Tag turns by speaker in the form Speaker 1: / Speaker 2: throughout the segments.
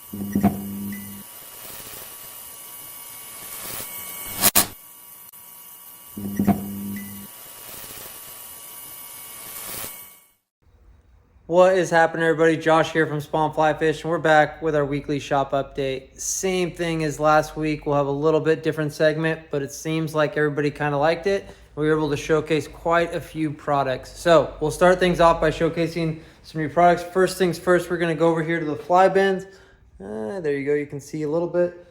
Speaker 1: What is happening, everybody? Josh here from Spawn Fly Fish, and we're back with our weekly shop update. Same thing as last week. We'll have a little bit different segment, but it seems like everybody kind of liked it. We were able to showcase quite a few products. So we'll start things off by showcasing some new products. First things first, we're going to go over here to the fly bins. There you go. You can see a little bit.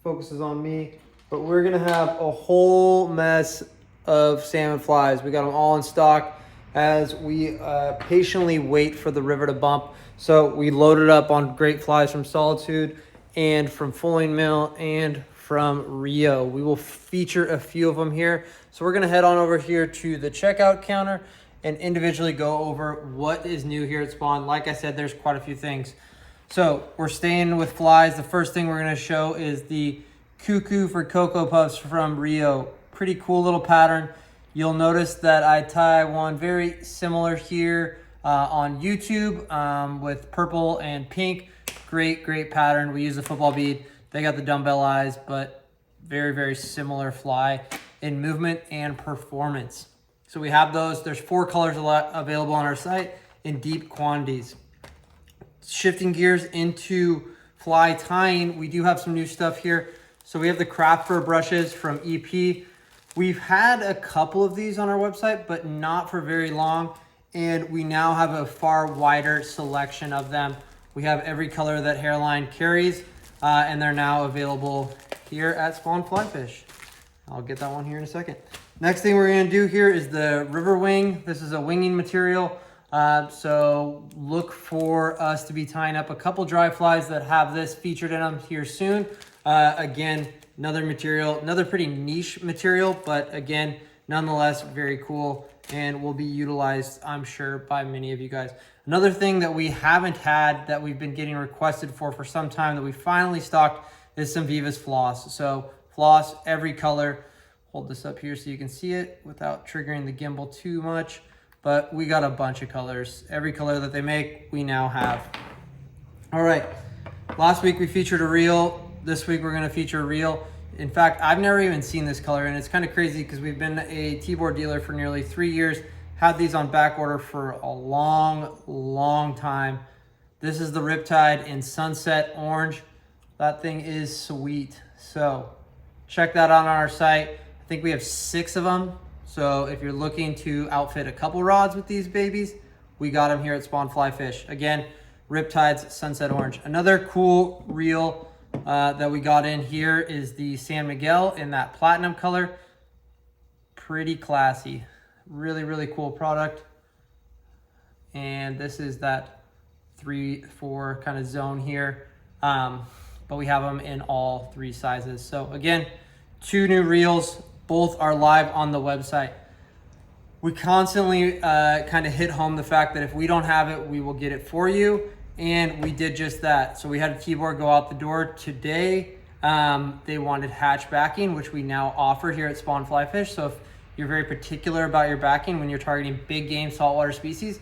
Speaker 1: Focuses on me. But we're going to have a whole mess of salmon flies. We got them all in stock as we patiently wait for the river to bump. So we loaded up on great flies from Solitude and from Fulling Mill and from Rio. We will feature a few of them here. So we're gonna head on over here to the checkout counter and individually go over what is new here at Spawn. Like I said, there's quite a few things. So we're staying with flies. The first thing we're gonna show is the Cuckoo for Cocoa Puffs from Rio. Pretty cool little pattern. You'll notice that I tie one very similar here on YouTube with purple and pink. Great pattern. We use the football bead. They got the dumbbell eyes, but very similar fly in movement and performance. So we have those. There's 4 colors available on our site in deep quantities. Shifting gears into fly tying, we do have some new stuff here. So we have the craft fur brushes from EP. We've had a couple of these on our website, but not for very long. And we now have a far wider selection of them. We have every color that Hairline carries, and they're now available here at Spawn Fly Fish. I'll get that one here in a second. Next thing we're gonna do here is the River Wing. This is a winging material. So look for us to be tying up a couple dry flies that have this featured in them here soon. Again, another material, another pretty niche material, but again, nonetheless, very cool and will be utilized, I'm sure, by many of you guys. Another thing that we haven't had that we've been getting requested for some time that we finally stocked is some Vivas floss. So floss, every color. Hold this up here so you can see it without triggering the gimbal too much, but we got a bunch of colors. Every color that they make, we now have. All right, last week we featured a reel. This week we're gonna feature a reel. In fact, I've never even seen this color, and it's kind of crazy because we've been a T-board dealer for nearly 3 years, had these on back order for a long time. This is the Riptide in Sunset Orange. That thing is sweet. So check that out on our site. I think we have 6 of them. So if you're looking to outfit a couple rods with these babies, we got them here at Spawn Fly Fish. Again, Riptide's Sunset Orange. Another cool reel that we got in here is the San Miguel in that platinum color. Pretty classy. Really cool product. And this is that 3-4 kind of zone here. But we have them in all 3 sizes. So again, 2 new reels. Both are live on the website. We constantly kind of hit home the fact that if we don't have it, we will get it for you. And we did just that. So we had a T-board go out the door today. They wanted hatch backing, which we now offer here at Spawn Fly Fish. So if you're very particular about your backing when you're targeting big game saltwater species,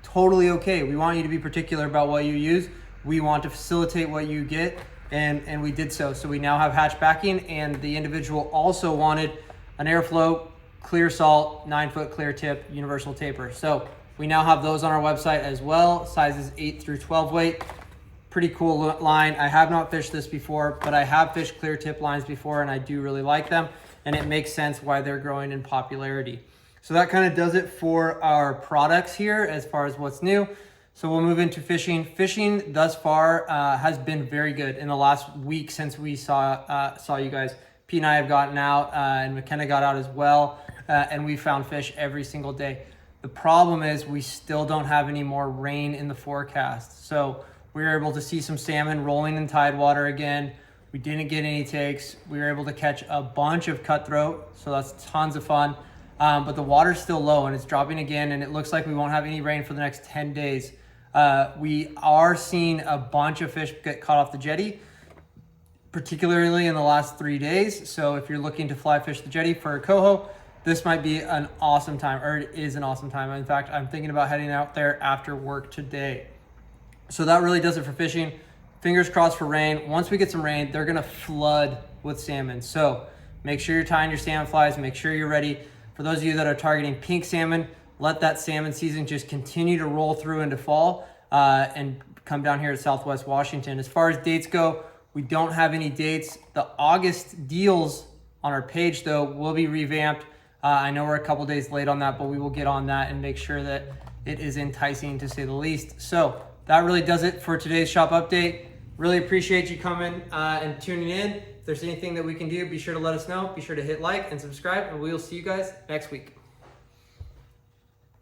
Speaker 1: totally okay. We want you to be particular about what you use. We want to facilitate what you get, and we did so. So we now have hatch backing, and the individual also wanted an airflow, clear salt, 9-foot clear tip, universal taper. So we now have those on our website as well, sizes 8 through 12 weight. Pretty cool line. I have not fished this before, but I have fished clear tip lines before, and I do really like them, and it makes sense why they're growing in popularity. So that kind of does it for our products here as far as what's new. So we'll move into fishing. Fishing thus far has been very good in the last week since we saw you guys. Pete and I have gotten out, and McKenna got out as well, and we found fish every single day. The problem is we still don't have any more rain in the forecast. So we were able to see some salmon rolling in tidewater again. We didn't get any takes. We were able to catch a bunch of cutthroat, so that's tons of fun. But the water's still low and it's dropping again, and it looks like we won't have any rain for the next 10 days. We are seeing a bunch of fish get caught off the jetty, particularly in the last 3 days. So if you're looking to fly fish the jetty for a coho, this might be an awesome time, or it is an awesome time. In fact, I'm thinking about heading out there after work today. So that really does it for fishing. fingers crossed for rain. Once we get some rain, they're gonna flood with salmon. So make sure you're tying your salmon flies, make sure you're ready. For those of you that are targeting pink salmon, let that salmon season just continue to roll through into fall and come down here to Southwest Washington. As far as dates go, we don't have any dates. The August deals on our page though will be revamped. I know we're a couple days late on that, but we will get on that and make sure that it is enticing to say the least. So that really does it for today's shop update. Really appreciate you coming and tuning in. If there's anything that we can do, be sure to let us know. Be sure to hit like and subscribe, and we will see you guys next week.